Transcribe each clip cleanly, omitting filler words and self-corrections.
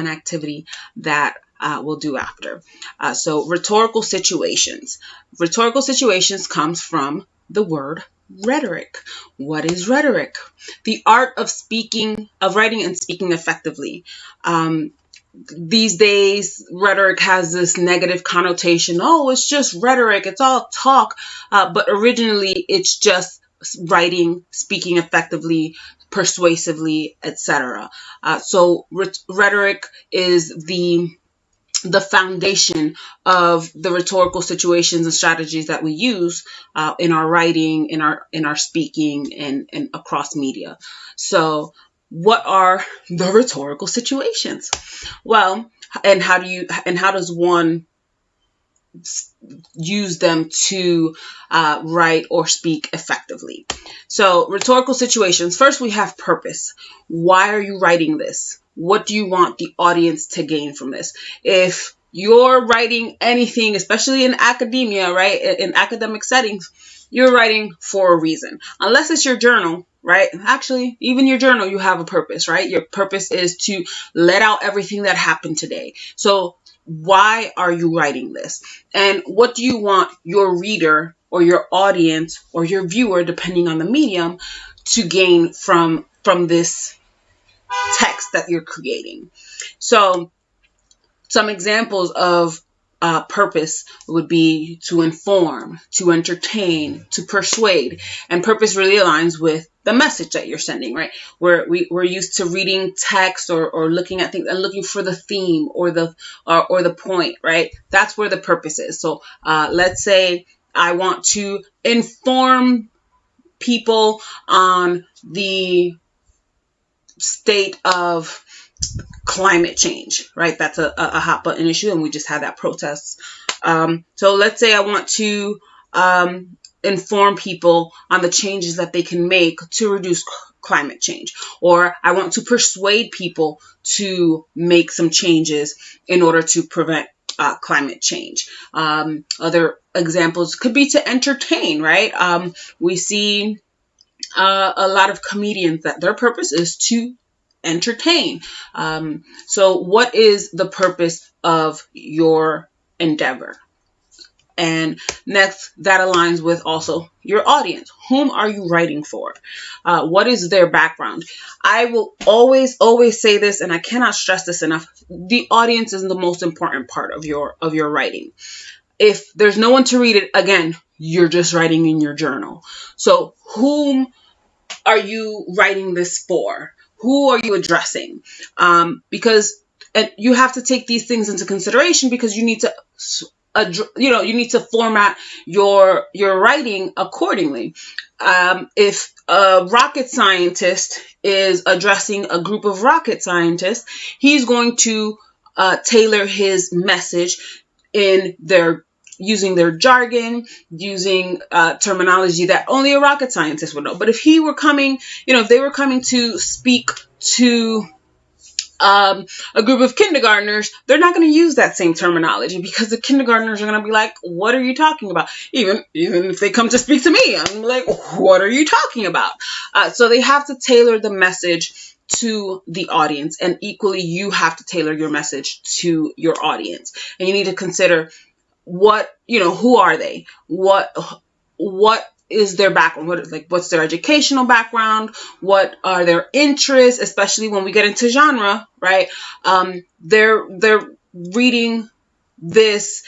activity that we'll do after. So rhetorical situations. Rhetorical situations comes from the word rhetoric. What is rhetoric? The art of writing and speaking effectively. These days, rhetoric has this negative connotation. Oh, it's just rhetoric. It's all talk. But originally, it's just writing, speaking effectively, persuasively, etc. So rhetoric is the foundation of the rhetorical situations and strategies that we use in our writing, in our speaking, and across media. So what are the rhetorical situations? Well, and how does one use them to write or speak effectively? So rhetorical situations, first we have purpose. Why are you writing this? What do you want the audience to gain from this? If you're writing anything, especially in academia, right, in academic settings, you're writing for a reason. Unless it's your journal, right? Actually, even your journal, you have a purpose, right? Your purpose is to let out everything that happened today. So why are you writing this? And what do you want your reader or your audience or your viewer, depending on the medium, to gain from this text that you're creating? So some examples of purpose would be to inform, to entertain, to persuade. And purpose really aligns with the message that you're sending, right? We're used to reading text or looking at things and looking for the theme or the point, right? That's where the purpose is. So let's say I want to inform people on the state of climate change, right? That's a hot button issue, and we just had that protest. So let's say I want to inform people on the changes that they can make to reduce climate change, or I want to persuade people to make some changes in order to prevent climate change. Other examples could be to entertain, right? We see a lot of comedians that their purpose is to entertain. So what is the purpose of your endeavor? And next, that aligns with also your audience. Whom are you writing for? What is their background? I will always say this, and I cannot stress this enough. The audience is the most important part of your writing. If there's no one to read it, again, you're just writing in your journal. So whom are you writing this for? Who are you addressing? Because you have to take these things into consideration, because you need to, you need to format your writing accordingly. If a rocket scientist is addressing a group of rocket scientists, he's going to tailor his message using their jargon, using terminology that only a rocket scientist would know. But if he were coming, if they were coming to speak to a group of kindergartners, they're not going to use that same terminology, because the kindergartners are going to be like, what are you talking about? Even if they come to speak to me, I'm like, what are you talking about? So they have to tailor the message to the audience, and equally you have to tailor your message to your audience. And you need to consider who are they? What is their background? What's their educational background? What are their interests? Especially when we get into genre, right? They're reading this.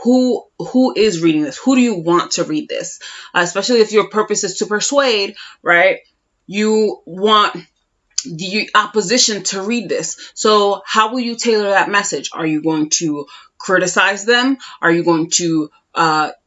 Who is reading this? Who do you want to read this? Especially if your purpose is to persuade, right? You want the opposition to read this. So how will you tailor that message? Are you going to criticize them? Are you going to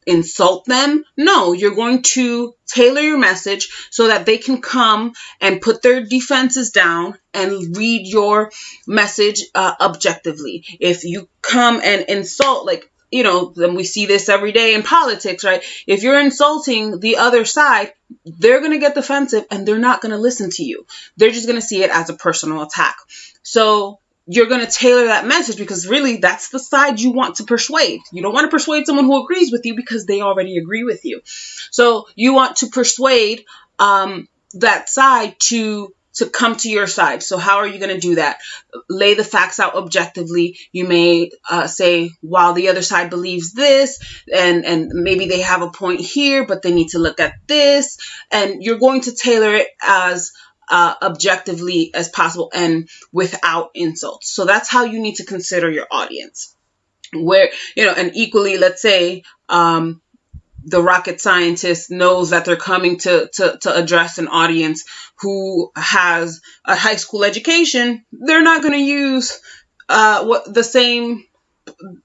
insult them? No, you're going to tailor your message so that they can come and put their defenses down and read your message objectively. If you come and insult, then we see this every day in politics, right? If you're insulting the other side, they're going to get defensive and they're not going to listen to you. They're just going to see it as a personal attack. So you're going to tailor that message, because really that's the side you want to persuade. You don't want to persuade someone who agrees with you, because they already agree with you. So you want to persuade that side to to come to your side. So how are you going to do that? Lay the facts out objectively. You may say, while the other side believes this, and maybe they have a point here, but they need to look at this. And you're going to tailor it as objectively as possible and without insults. So that's how you need to consider your audience. Where, and equally, let's say, the rocket scientist knows that they're coming to address an audience who has a high school education. They're not going to use the same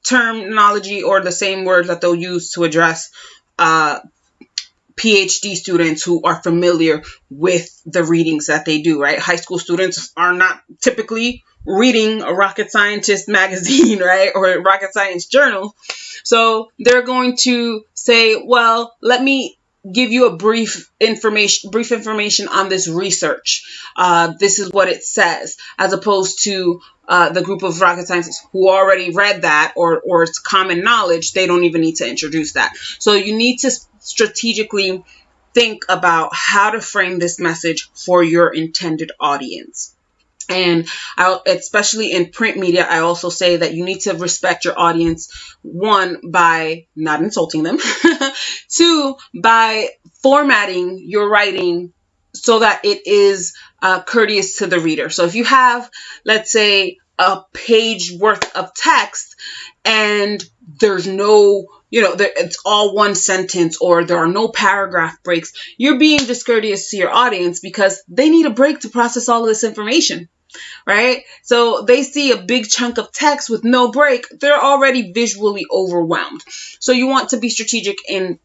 terminology or the same words that they'll use to address PhD students who are familiar with the readings that they do, right? High school students are not typically reading a rocket scientist magazine, right? Or a rocket science journal. So they're going to say, well, let me give you a brief information on this research. This is what it says, as opposed to the group of rocket scientists who already read that, or it's common knowledge. They don't even need to introduce that. So you need to strategically think about how to frame this message for your intended audience. And especially in print media, I also say that you need to respect your audience, one, by not insulting them, two, by formatting your writing so that it is courteous to the reader. So if you have, let's say, a page worth of text and there's no, it's all one sentence, or there are no paragraph breaks, you're being discourteous to your audience because they need a break to process all of this information. Right? So they see a big chunk of text with no break. They're already visually overwhelmed. So you want to be strategic in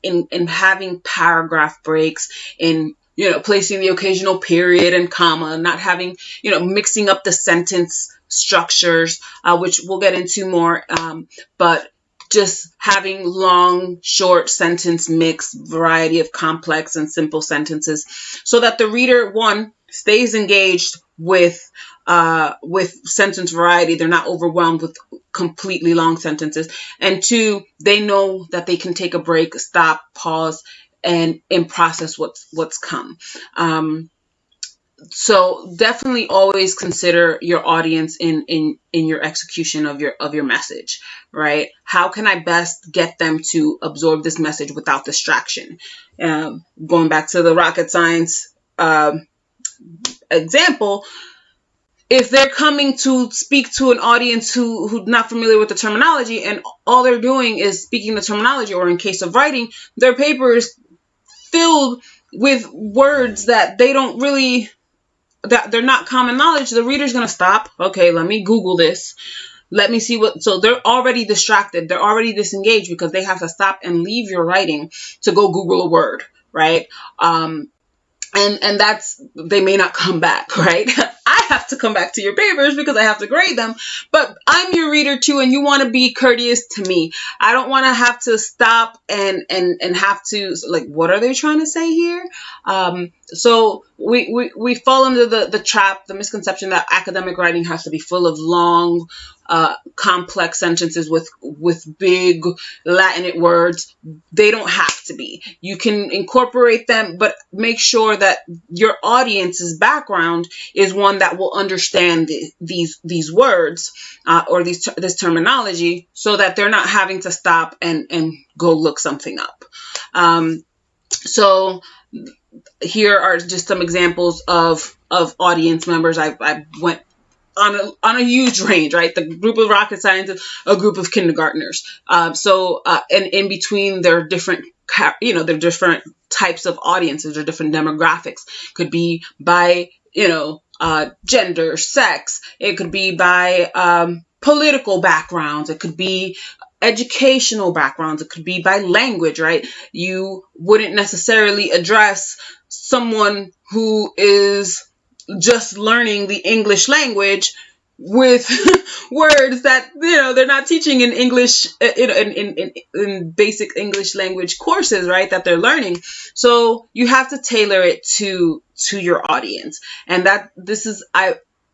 having paragraph breaks, in, placing the occasional period and comma, not having, mixing up the sentence structures, which we'll get into more. But just having long, short sentence mix, variety of complex and simple sentences, so that the reader, one, stays engaged with sentence variety. They're not overwhelmed with completely long sentences. And two, they know that they can take a break, stop, pause, and process what's come. So definitely always consider your audience in your execution of your message, right? How can I best get them to absorb this message without distraction? Going back to the rocket science example, if they're coming to speak to an audience who's not familiar with the terminology, and all they're doing is speaking the terminology, or in case of writing, their paper is filled with words that they don't really, that they're not common knowledge, the reader's going to stop. Okay, let me Google this. Let me see so they're already distracted. They're already disengaged because they have to stop and leave your writing to go Google a word, right? And that's, they may not come back, right? I have to come back to your papers because I have to grade them, but I'm your reader too, and you want to be courteous to me. I don't want to have to stop and have to, like, what are they trying to say here? So we fall into the trap, the misconception that academic writing has to be full of long, complex sentences with big Latinate words. They don't have to be. You can incorporate them, but make sure that your audience's background is one that will understand these words or this terminology, so that they're not having to stop and go look something up. So here are just some examples of audience members. I went on a huge range, right? The group of rocket scientists, a group of kindergartners. And in between, there are different, there are different types of audiences or different demographics. Could be by, gender, sex. It could be by political backgrounds. It could be educational backgrounds. It could be by language, right? You wouldn't necessarily address someone who is just learning the English language with words that, they're not teaching in English, in basic English language courses, right, that they're learning. So you have to tailor it to your audience. And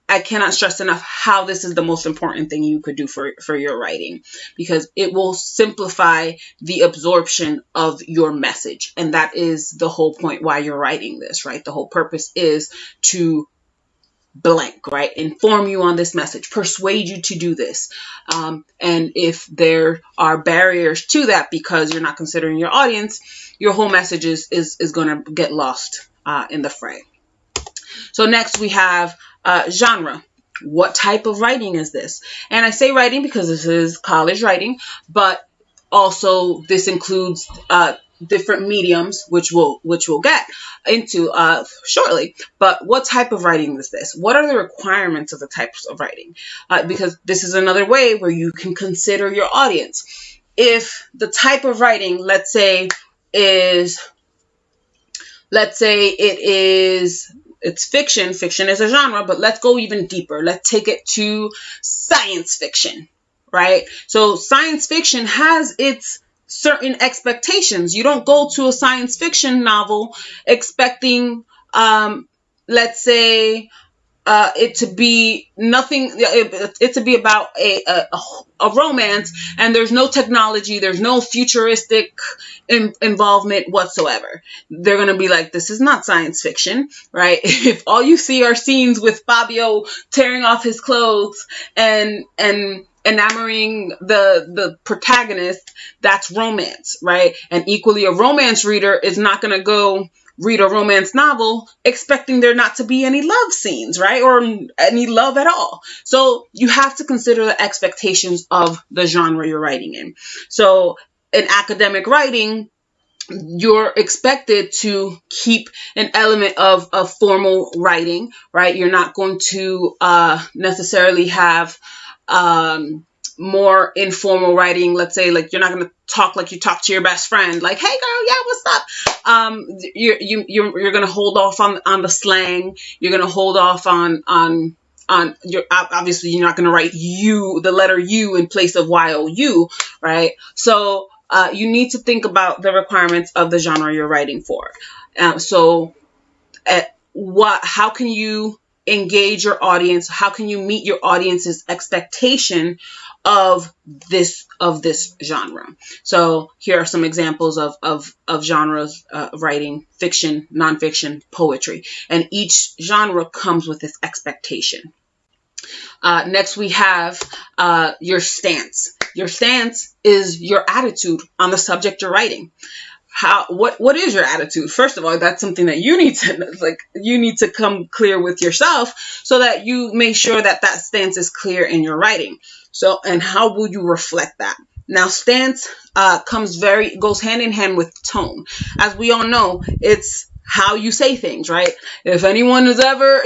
I cannot stress enough how this is the most important thing you could do for your writing, because it will simplify the absorption of your message. And that is the whole point why you're writing this, right? The whole purpose is to blank, right? Inform you on this message, persuade you to do this. And if there are barriers to that because you're not considering your audience, your whole message is going to get lost in the fray. So next we have genre. What type of writing is this? And I say writing because this is college writing, but also this includes different mediums, which we'll get into shortly. But what type of writing is this? What are the requirements of the types of writing? Because this is another way where you can consider your audience. If the type of writing, let's say it's fiction. Fiction is a genre, but let's go even deeper. Let's take it to science fiction, right? So science fiction has its certain expectations. You don't go to a science fiction novel expecting, let's say, it to be nothing, it to be about a romance, and there's no technology, there's no futuristic involvement whatsoever. They're going to be like, this is not science fiction, right? If all you see are scenes with Fabio tearing off his clothes and enamoring the protagonist, that's romance, right? And equally, a romance reader is not going to go read a romance novel expecting there not to be any love scenes, right? Or any love at all. So you have to consider the expectations of the genre you're writing in. So in academic writing, you're expected to keep an element of formal writing, right? You're not going to necessarily have more informal writing. Let's say, like, you're not going to talk like you talk to your best friend, like, hey girl, yeah, what's up? You're going to hold off on the slang. You're going to hold off on your, obviously you're not going to write the letter U in place of YOU, right? So you need to think about the requirements of the genre you're writing for. How can you engage your audience? How can you meet your audience's expectation of this genre? So here are some examples of genres: writing, fiction, nonfiction, poetry, and each genre comes with its expectation. Next, we have your stance. Your stance is your attitude on the subject you're writing. What is your attitude? First of all, that's something that you need to come clear with yourself, so that you make sure that stance is clear in your writing. So, and how will you reflect that? Now, stance goes hand in hand with tone. As we all know, it's how you say things, right? If anyone has ever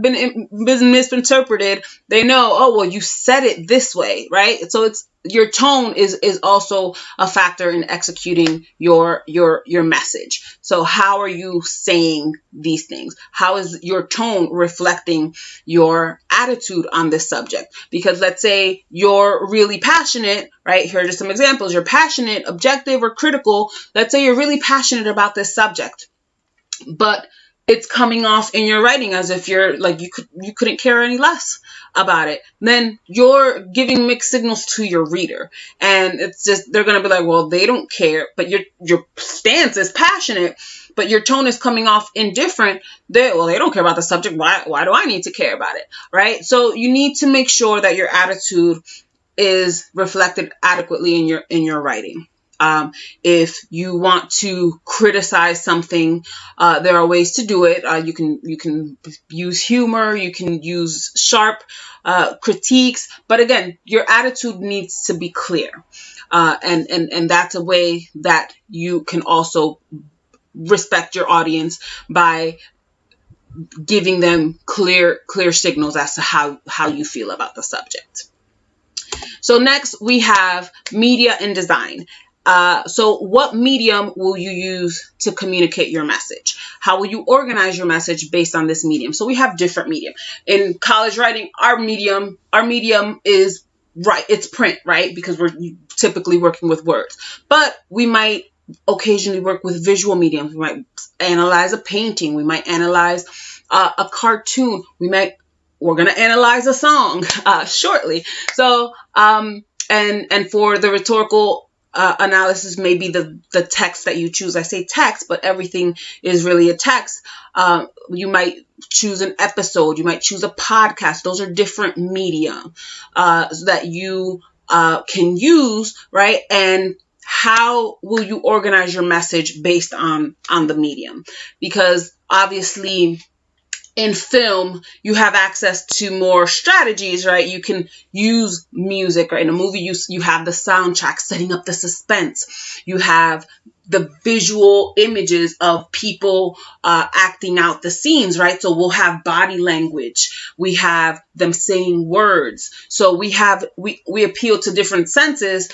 been misinterpreted, they know, oh, well, you said it this way, right? So it's your tone is also a factor in executing your message. So how are you saying these things? How is your tone reflecting your attitude on this subject? Because let's say you're really passionate, right? Here are just some examples. You're passionate, objective, or critical. Let's say you're really passionate about this subject, but it's coming off in your writing as if you're like, you couldn't care any less about it. Then you're giving mixed signals to your reader, and it's just, they're going to be like, well, they don't care, but your stance is passionate, but your tone is coming off indifferent. They don't care about the subject. Why do I need to care about it? Right? So you need to make sure that your attitude is reflected adequately in your writing. If you want to criticize something, there are ways to do it. You can use humor, you can use sharp critiques, but again, your attitude needs to be clear, and that's a way that you can also respect your audience by giving them clear signals as to how you feel about the subject. So next we have media and design. So what medium will you use to communicate your message? How will you organize your message based on this medium? So we have different medium. In college writing, our medium is it's print, right? Because we're typically working with words. But we might occasionally work with visual mediums. We might analyze a painting. We might analyze a cartoon. We're going to analyze a song shortly. So and for the rhetorical analysis may be the text that you choose. I say text, but everything is really a text. You might choose an episode. You might choose a podcast. Those are different media that you can use, right? And how will you organize your message based on the medium? Because obviously, in film, you have access to more strategies, right? You can use music, right? In a movie, you have the soundtrack setting up the suspense. You have the visual images of people acting out the scenes, right? So we'll have body language. We have them saying words. So we appeal to different senses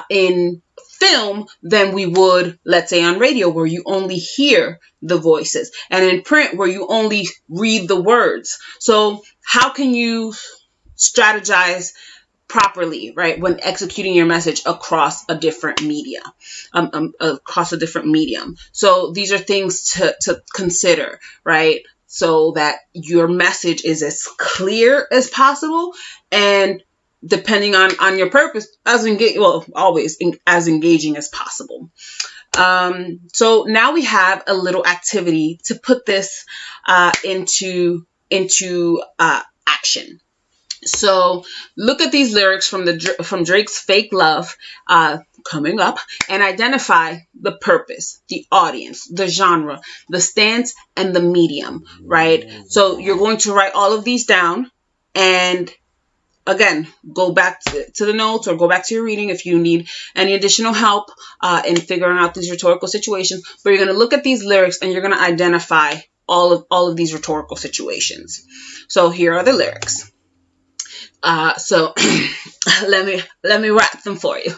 in film than we would, let's say, on radio, where you only hear the voices, and in print, where you only read the words. So how can you strategize properly, right, when executing your message across a different media, across a different medium? So these are things to consider, right? So that your message is as clear as possible, and depending on your purpose, always as engaging as possible. So now we have a little activity to put this into action. So look at these lyrics from Drake's Fake Love coming up, and identify the purpose, the audience, the genre, the stance, and the medium, right? So you're going to write all of these down, and again, go back to the notes or go back to your reading if you need any additional help in figuring out these rhetorical situations. But you're going to look at these lyrics and you're going to identify all of these rhetorical situations. So here are the lyrics. So let me wrap them for you.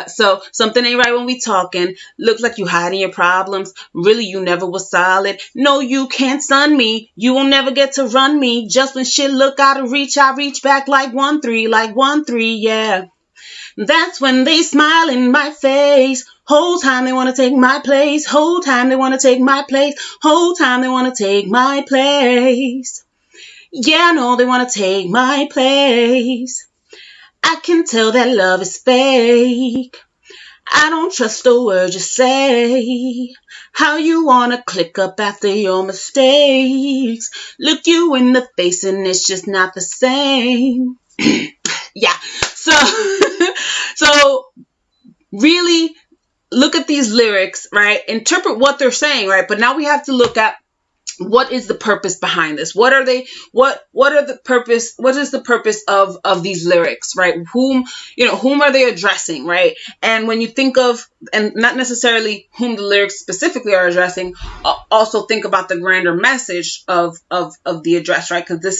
So something ain't right when we talking. Looks like you hiding your problems. Really, you never was solid. No, you can't stun me. You will never get to run me. Just when shit look out of reach, I reach back like 1-3, yeah. That's when they smile in my face. Whole time they want to take my place. Whole time they want to take my place. Whole time they want to take my place. Yeah, no, they want to take my place. I can tell that love is fake. I don't trust a word you say. How you want to click up after your mistakes. Look you in the face and it's just not the same. Yeah. So really look at these lyrics, right? Interpret what they're saying, right? But now we have to look at what is the purpose behind this? What are they? What are the purpose? What is the purpose of these lyrics, right? Whom are they addressing, right? And when you think of, and not necessarily whom the lyrics specifically are addressing, also think about the grander message of the address, right? Because this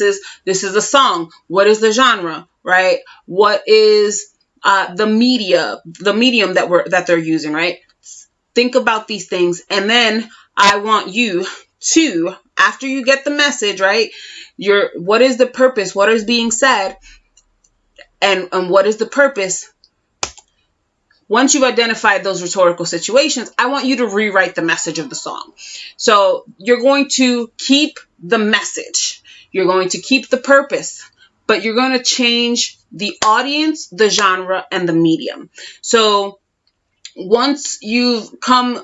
is a song. What is the genre, right? What is the medium that they're using, right? Think about these things, and then I want you to, after you get the message, right, what is the purpose, what is being said, and what is the purpose. Once you've identified those rhetorical situations, I want you to rewrite the message of the song. So you're going to keep the message, you're going to keep the purpose, but you're going to change the audience, the genre, and the medium. So once you've come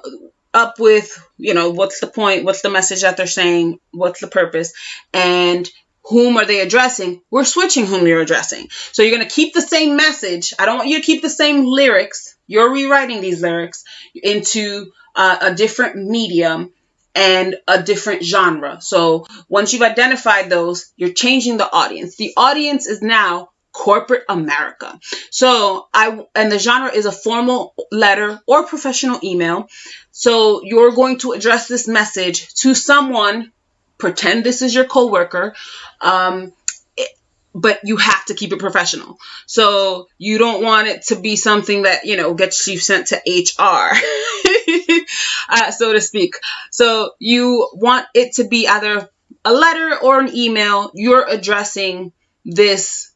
up with, what's the point, what's the message that they're saying, what's the purpose, and whom are they addressing, we're switching whom you're addressing. So you're going to keep the same message. I don't want you to keep the same lyrics. You're rewriting these lyrics into a different medium and a different genre. So once you've identified those, you're changing the audience. The audience is now corporate America. So and the genre is a formal letter or professional email. So you're going to address this message to someone. Pretend this is your coworker, but you have to keep it professional. So you don't want it to be something that gets you sent to HR, so to speak. So you want it to be either a letter or an email. You're addressing this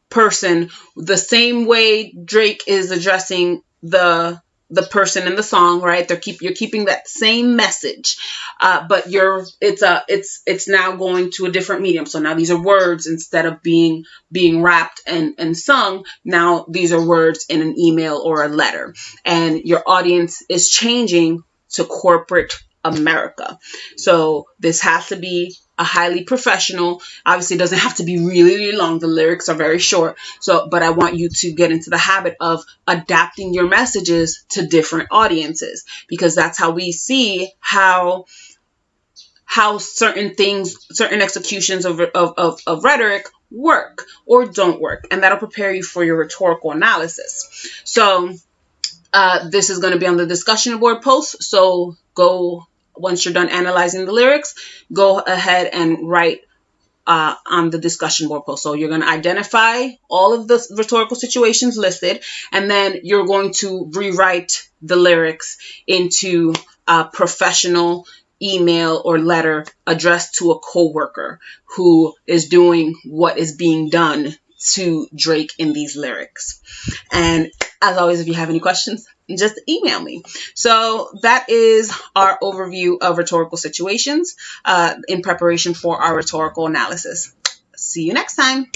person the same way Drake is addressing the the person in the song, right? You're keeping that same message, but it's now going to a different medium. So now these are words instead of being rapped and sung. Now these are words in an email or a letter, and your audience is changing to corporate America. So this has to be a highly professional. Obviously, it doesn't have to be really, really long. The lyrics are very short. So, but I want you to get into the habit of adapting your messages to different audiences, because that's how we see how certain things, certain executions of rhetoric work or don't work, and that'll prepare you for your rhetorical analysis. So this is going to be on the discussion board post. So once you're done analyzing the lyrics, go ahead and write on the discussion board post. So you're going to identify all of the rhetorical situations listed, and then you're going to rewrite the lyrics into a professional email or letter addressed to a coworker who is doing what is being done to Drake in these lyrics. And as always, if you have any questions, just email me. So that is our overview of rhetorical situations in preparation for our rhetorical analysis. See you next time.